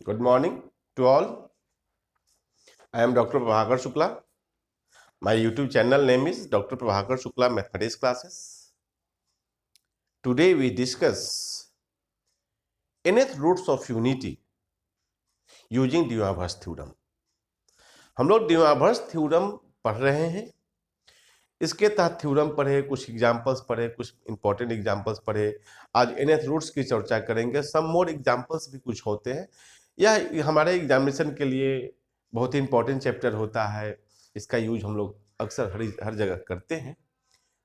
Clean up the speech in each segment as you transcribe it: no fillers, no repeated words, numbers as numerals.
Good morning to all. I am Dr. Prabhakar Shukla. My YouTube channel name is Dr. Prabhakar Shukla Mathematics Classes. Today we discuss nth roots of unity using Dirac theorem. हम लोग Dirac theorem पढ़ रहे हैं. इसके तहत theorem पढ़े, कुछ examples पढ़े, कुछ इंपॉर्टेंट एग्जाम्पल्स पढ़े. आज nth रूट्स की चर्चा करेंगे. सम मोर एग्जाम्पल्स भी कुछ होते हैं. यह हमारे एग्जामिनेशन के लिए बहुत ही इंपॉर्टेंट चैप्टर होता है. इसका यूज हम लोग अक्सर हर जगह करते हैं.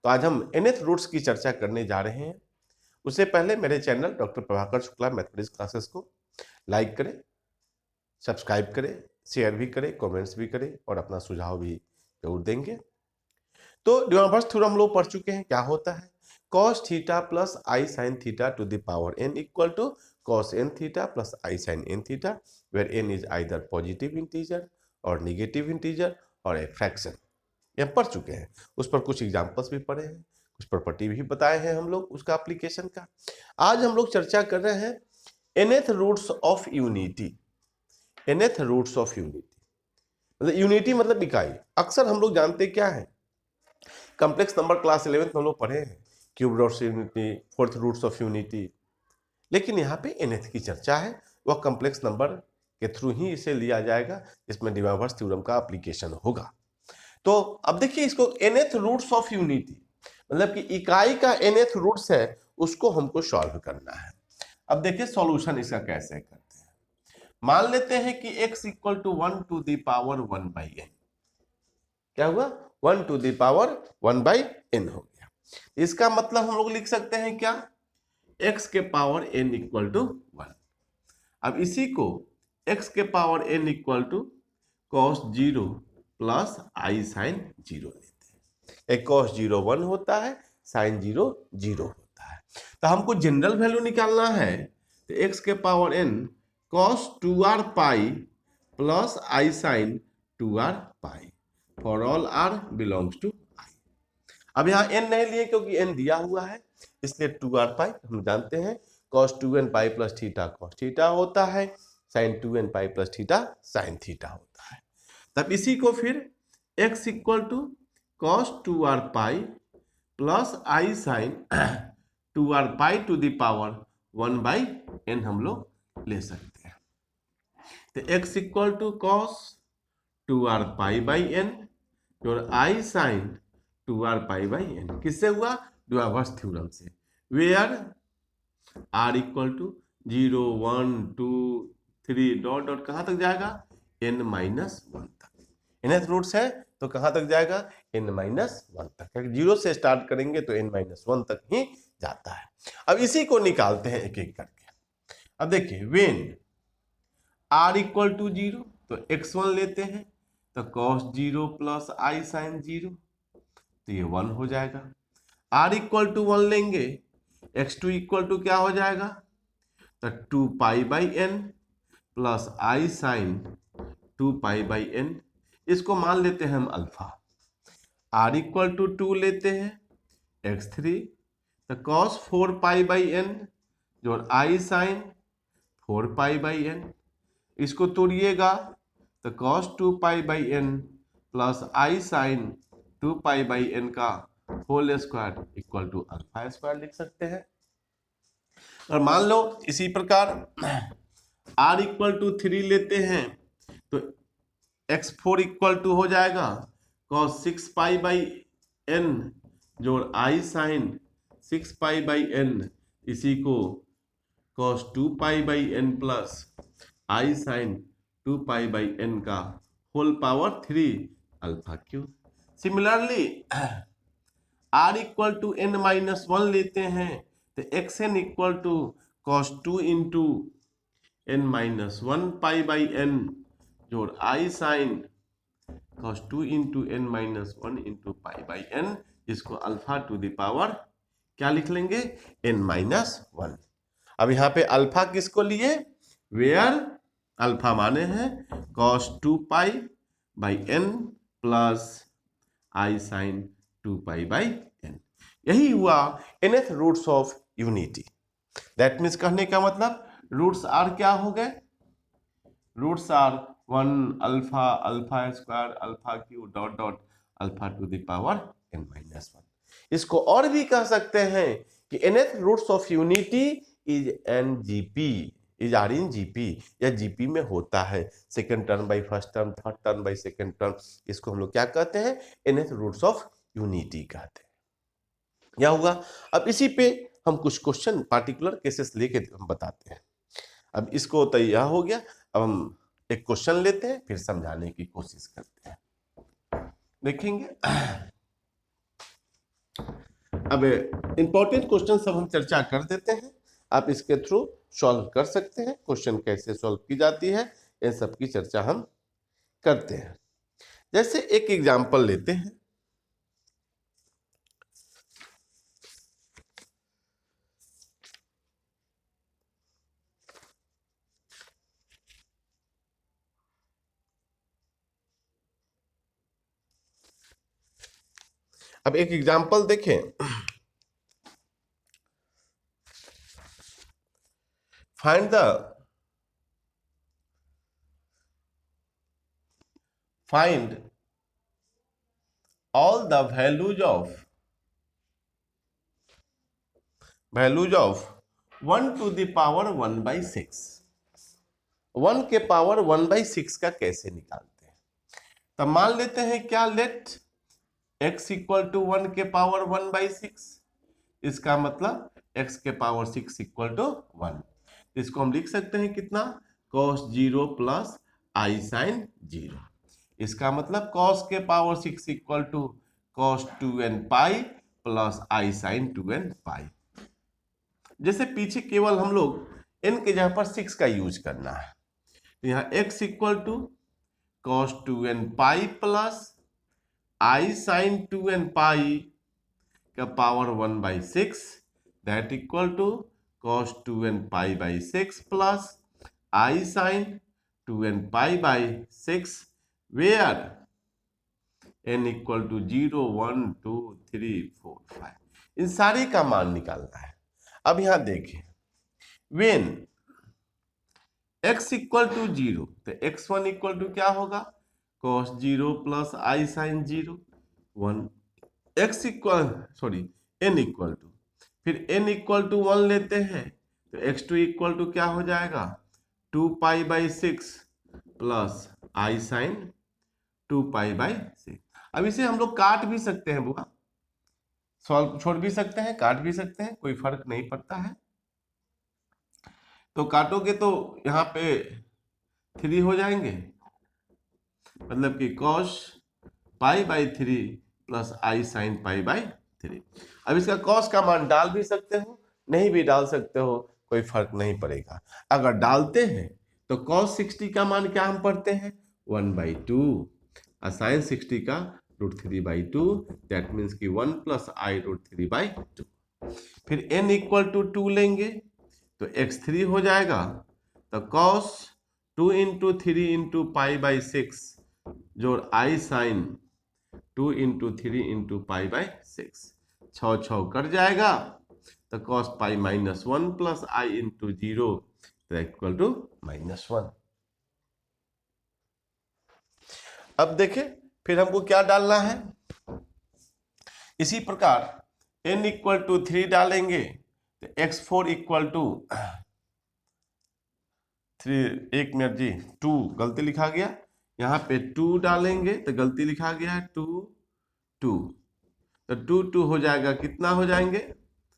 तो आज हम nth रूट्स की चर्चा करने जा रहे हैं. उससे पहले मेरे channel doctor Prabhakar Shukla mathematics classes को लाइक करें, सब्सक्राइब करें, शेयर भी करें, कमेंट्स भी करें और अपना सुझाव भी जरूर देंगे. तो डिराक थ्योरम हम लोग पढ़ चुके हैं. क्या होता है? cos theta plus i sine theta to the power n equal to cos n theta plus i sine n theta, where n is either positive integer और नेगेटिव इंटीजर और ए फ्रैक्शन. ये पढ़ चुके हैं. उस पर कुछ एग्जांपल्स भी पढ़े हैं, कुछ प्रॉपर्टी भी बताए हैं हम लोग उसका एप्लीकेशन का. आज हम लोग चर्चा कर रहे हैं nth roots of unity. nth roots of unity मतलब यूनिटी मतलब इकाई. अक्सर हम लोग जानते क्या है, कॉम्प्लेक्स नंबर क्लास 11th में हम लोग पढ़े हैं, cube roots unity, fourth roots of unity. लेकिन यहाँ पे nth की चर्चा है. वह कॉम्प्लेक्स नंबर के थ्रू ही इसे लिया जाएगा जिसमें डिराक थ्योरम का एप्लीकेशन होगा. तो अब देखिए, इसको nth रूट्स ऑफ यूनिटी मतलब कि इकाई का nth रूट्स है, उसको हमको सॉल्व करना है. अब देखिए सॉल्यूशन इसका कैसे करते हैं. मान लेते हैं कि x equal to 1 to the power 1 by n. क्या हुआ? 1 to the power 1 by n हो गया. इसका मतलब हम लोग लिख सकते हैं क्या? x के पावर n इक्वल टू 1. अब इसी को x के power n equal to cos 0 plus i sine 0 लेते हैं. एक cos 0 1 होता है, साइन 0 0 होता है. तो हमको जनरल वैल्यू निकालना है. तो x के power n cos 2r pi plus i sine 2r pi for all r belongs to i. अब यहाँ n नहीं लिए क्योंकि n दिया हुआ है, इसलिए 2r पाई. हम जानते हैं cos 2n pi plus theta cos theta होता है, sin 2n pi plus theta sin theta होता है. तब इसी को फिर x equal to cos 2r pi plus i sine 2r pi to the power 1 by n हम लोग ले सकते हैं. तो x equal to cos 2r pi by n और i sine 2r pi by n. किससे हुआ? डिराक थ्योरम से. Where r equal to 0 1 2 3 dot dot कहां तक जाएगा? n माइनस 1 तक. nth रूट्स है तो कहां तक जाएगा? n माइनस 1 तक. जीरो से स्टार्ट करेंगे तो n माइनस 1 तक ही जाता है. अब इसी को निकालते हैं एक एक करके. अब देखिए, वेन r इक्वल टू 0 तो x1 लेते हैं, तो cos 0 प्लस आई साइन 0, तो ये 1 हो जाएगा. r इक्वल टू 1 लेंगे, x2 इक्वल टू क्या हो जाएगा? तो 2 pi by n plus i sine 2 pi by n. इसको मान लेते हैं हम अल्फा. r इक्वल टू 2 लेते हैं, x3 तो cos 4 पाई बाई n जो i sine 4 pi by n. इसको तोड़िएगा तो cos 2 pi by n plus i sine 2 pi by n का whole square equal to alpha square लिख सकते हैं. और मान लो इसी प्रकार r इक्वल टू 3 लेते हैं तो x4 इक्वल टू हो जाएगा cos 6 पाई बाई n जोड़ i sine 6 pi by n. इसी को cos 2 pi by n plus i sine 2 pi by n का whole power 3 alpha cube. Similarly r equal to n minus 1 लेते हैं तो xn equal to cos 2 into n minus 1 pi by n जोड़ i sine cos 2 into n minus 1 into pi by n. इसको alpha to the power क्या लिख लेंगे? n minus 1. अब यहाँ पे अल्फा किसको लिए? वेयर अल्फा माने हैं cos 2 pi by n plus i sine 2 pi by n. यही हुआ nth roots of unity. That means कहने का मतलब रूट्स आर क्या हो गए? Roots are 1 alpha, alpha square, alpha cube dot dot alpha to the power n-1। इसको और भी कह सकते हैं कि nth रूट्स ऑफ यूनिटी is an GP, is are in GP, या जीपी में होता है, second term by first term, third term by second term. इसको हम लोग क्या कहते हैं? nth रूट्स ऑफ यूनिटी कहते हैं। क्या होगा? अब इसी पे हम कुछ क्वेश्चन पार्टिकुलर केसेस लेके हम बताते हैं। अब इसको तैयार हो गया, अब हम एक क्वेश्चन लेते हैं, फिर समझाने की कोशिश करते हैं, देखेंगे। अब इंपॉर्टेंट क्वेश्चन सब हम चर्चा कर देते हैं, आप इसके थ्रू सॉल्व कर सकते हैं। क्वेश्चन कैसे सॉल्व की जाती है, इन सब की चर्चा हम करते हैं। जैसे एक एग्जांपल लेते हैं। अब एक एग्जांपल देखें। Find all the values of 1 to the power 1/6। 1 के पावर 1/6 का कैसे निकालते हैं? तब मान लेते हैं क्या, लेट x इक्वल टू 1 के पावर 1/6, इसका मतलब x के पावर 6 इक्वल टू 1। इसको हम लिख सकते हैं कितना, cos 0 प्लस आई साइन 0। इसका मतलब cos के power 6 equal to cos 2n pi plus i sine 2n pi. जैसे पीछे केवल हम लोग n के जगह पर 6 का यूज करना है, तो यहाँ x equal to cos 2n pi plus i sine 2n pi का power 1/6, that equal to cos 2n pi by 6 plus i sine 2n pi by 6, where n equal to 0 1 2 3 4 5। इन सारे का मान निकालना है। अब यहां देखें, वेन x इक्वल टू 0, तो x1 इक्वल टू क्या होगा, cos 0 plus i sine 0 1। x equal n equal to, फिर n इक्वल टू 1 लेते हैं, तो x2 इक्वल टू क्या हो जाएगा, 2 पाई by 6 plus i sine 2 pi by 6। अब इसे हम लोग काट भी सकते हैं बुआ, सॉल्व छोड़ भी सकते हैं, काट भी सकते हैं, कोई फर्क नहीं पड़ता है। तो काटोगे तो यहाँ पे 3 हो जाएंगे, मतलब कि cos pi by 3 plus i sine pi by 3। अब इसका cos का मान डाल भी सकते हो, नहीं भी डाल सकते हो, कोई फर्क नहीं पड़ेगा। अगर डालते हैं तो cos 60 का मान क्या हम पढ़ते हैं, 1/2, और sin 60 का √3/2, दैट मीन्स कि 1 प्लस आई √3/2। फिर n इक्वल टू 2 लेंगे तो x3 हो जाएगा, तो cos 2 into 3 into pi by 6 जोड़ i sine 2 into 3 into pi by 6, 6 cut जाएगा, तो cos pi -1 plus i into 0 तो इक्वल टू -1। अब देखें, फिर हमको क्या डालना है, इसी प्रकार n इक्वल टू 3 डालेंगे तो x4 इक्वल टू 3, 1 मिनट जी, 2 गलती लिखा गया, यहाँ पे 2 डालेंगे तो गलती लिखा गया है 2 2, तो 2 2 हो जाएगा, कितना हो जाएंगे,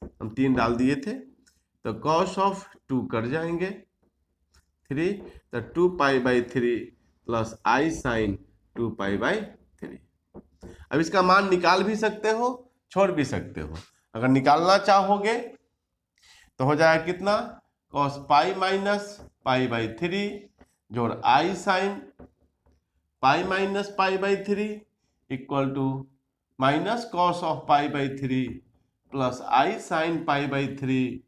हम 3 डाल दिए थे, तो cos ऑफ 2 कट जाएंगे 3, तो 2 पाई by 3 plus i sine 2 pi by 3। अब इसका मान निकाल भी सकते हो, छोड़ भी सकते हो। अगर निकालना चाहोगे तो हो जाएगा कितना, cos pi minus pi by 3 जोड़ i sine pi minus pi by 3 equal to minus cos of pi by 3 plus i sine pi by 3,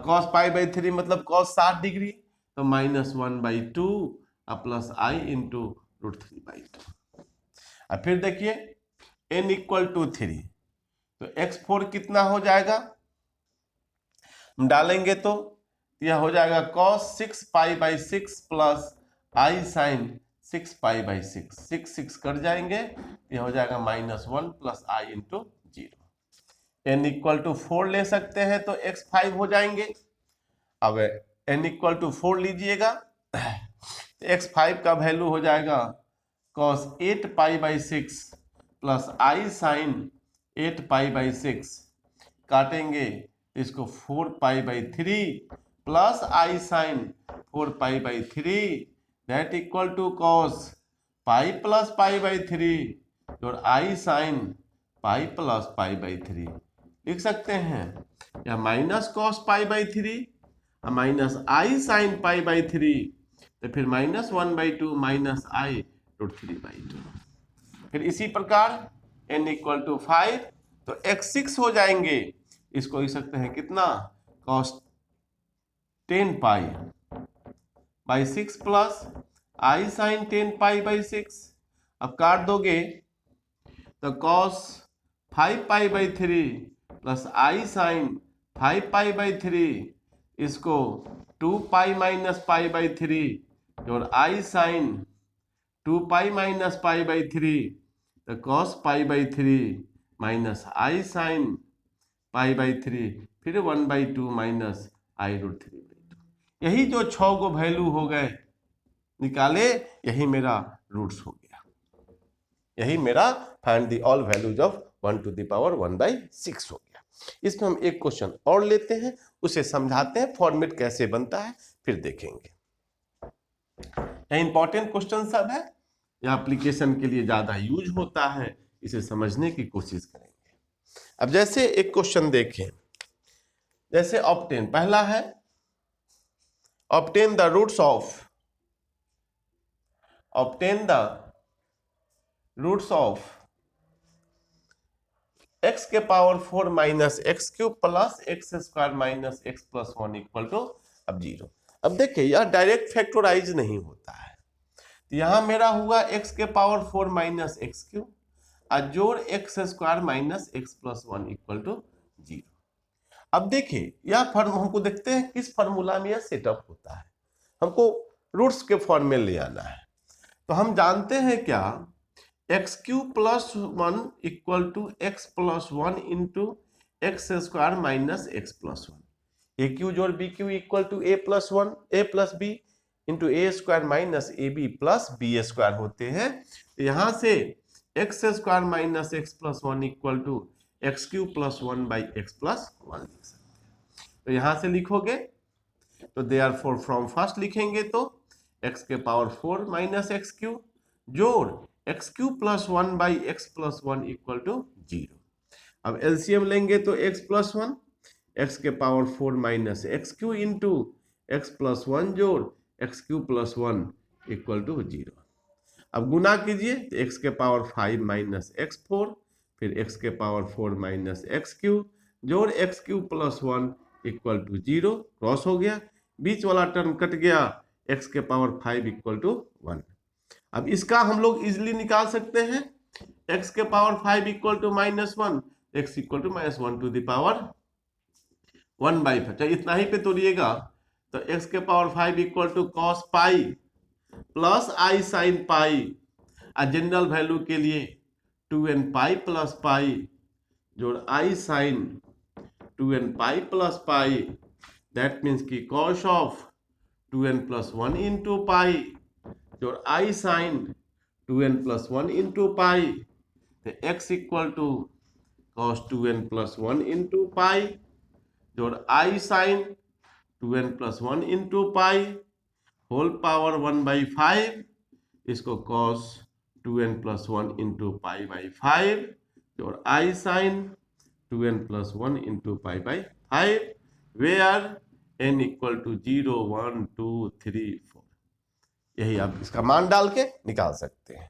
cos pi by 3 मतलब cos 60 डिग्री, तो -1/2 प्लस आई इंटू √3/2। अब फिर देखिए n equal to 3, तो x4 कितना हो जाएगा, हम डालेंगे तो यह हो जाएगा cos 6 pi by 6 plus i sine 6 pi by 6, 6 cut जाएंगे, यह हो जाएगा -1 plus i into 0। n equal to 4 ले सकते हैं तो x 5 हो जाएंगे। अब n इक्वल टू 4 लीजिएगा, x 5 का वैल्यू हो जाएगा cos 8 pi by 6 plus i sine 8 pi by 6, काटेंगे इसको 4 pi by 3 plus i sine 4 pi by 3 that equal to cos pi plus pi by 3 और i sine pi plus pi by 3 लिख सकते हैं, या minus cos pi by 3 minus i sine pi by 3, तो फिर -1/2 minus आई root 3/2। फिर इसी प्रकार n इक्वल टू 5 तो x 6 हो जाएंगे, इसको लिख सकते हैं कितना, cos 10 pi by 6 plus i sine 10 pi by 6। अब काट दोगे तो cos 5 pi by 3 plus i sine 5 pi by 3, इसको 2 पाई माइनस पाई बाई 3 और i sine 2 pi minus pi by 3, तो cos pi by 3 minus i sine pi by 3, फिर 1/2 minus आई root 3/2। यही जो 6 को वैल्यू हो गए निकाले, यही मेरा रूट्स हो गया, यही मेरा find the all values of 1 to the power 1/6 हो गया। इसमें हम एक क्वेश्चन और लेते हैं, उसे समझाते हैं, फॉर्मेट कैसे बनता है फिर देखेंगे। यह इंपॉर्टेंट क्वेश्चन सब है, यह एप्लीकेशन के लिए ज्यादा यूज होता है, इसे समझने की कोशिश करेंगे। अब जैसे एक क्वेश्चन देखें, जैसे ऑब्टेन, पहला है obtain the roots of x के power 4 minus x cube plus x square minus x plus 1 equal to अब 0। अब देखिए यह डायरेक्ट फैक्टराइज नहीं होता है, तो यहां मेरा हुआ x के पावर 4 माइनस एक्स क्यूब और जोड़ x square minus x plus 1 equal to 0। अब देखिए यह फॉर्म हमको देखते हैं किस फॉर्मूला में यह सेटअप होता है, हमको रूट्स के फॉर्म में ले आना है। तो हम जानते हैं क्या, x cube plus 1 equal to x plus 1 into x square minus x plus 1, a cube जोड़ b cube equal to a plus 1 a plus b into a square minus a b plus b square होते हैं। यहां से x square minus x plus 1 equal to x cube plus 1 by x plus 1 लिख सकते हैं। तो यहां से लिखोगे तो देयरफॉर फ्रॉम फर्स्ट लिखेंगे तो x के पावर 4 माइनस एक्स क्यूब जोड़ x cube plus 1 by x plus 1 equal to 0। अब एलसीएम लेंगे तो x प्लस 1 एक्स के power 4 minus x cube into x plus 1 जोड़ x cube plus 1 equal to 0। अब गुना कीजिए तो x के पावर 5 माइनस एक्स 4, फिर x के पावर 4 माइनस एक्स क्यू जोड़ x cube plus 1 equal to 0, cross हो गया, बीच वाला टर्म कट गया, x के पावर 5 इक्वल टू 1। अब इसका हम लोग इजिली निकाल सकते हैं, x के power 5 equal to -1, x equal to -1 to the power 1/5, चाहे इतना ही पे तोड़िएगा तो x के power 5 equal to cos pi plus i sine pi, general value के लिए 2n पाई प्लस पाई जोड़ i sine 2n pi plus pi, that means की cos of 2n plus 1 into pi जोड़ i sine 2n plus 1 into pi, तो x equal to cos 2n plus 1 into pi जोड़ i sine 2n plus 1 into pi whole power 1/5, इसको cos 2n plus 1 into pi by 5 जोड़ i sine 2n plus 1 into pi by 5, where n equal to 0 1 2 3 4। यही आप इसका मान डाल के निकाल सकते हैं।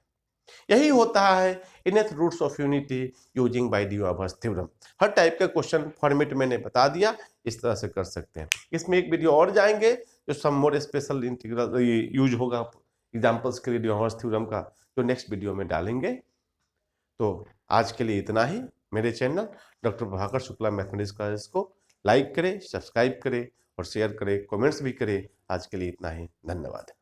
यही होता है nth roots of unity using by De Moivre's theorem. हर टाइप का क्वेश्चन फॉर्मेट मैंने बता दिया, इस तरह से कर सकते हैं। इसमें एक वीडियो और जाएंगे जो सम मोर स्पेशल इंटीग्रल यूज होगा एग्जांपल्स के लिए डियोवर्स थ्योरम का, जो नेक्स्ट वीडियो में डालेंगे। तो आज के लिए इतना ही। मेरे channel doctor Prabhakar Shukla mathematics classes को लाइक करें, सब्सक्राइब करें और शेयर करें, कमेंट्स भी करें। आज के लिए इतना ही, धन्यवाद।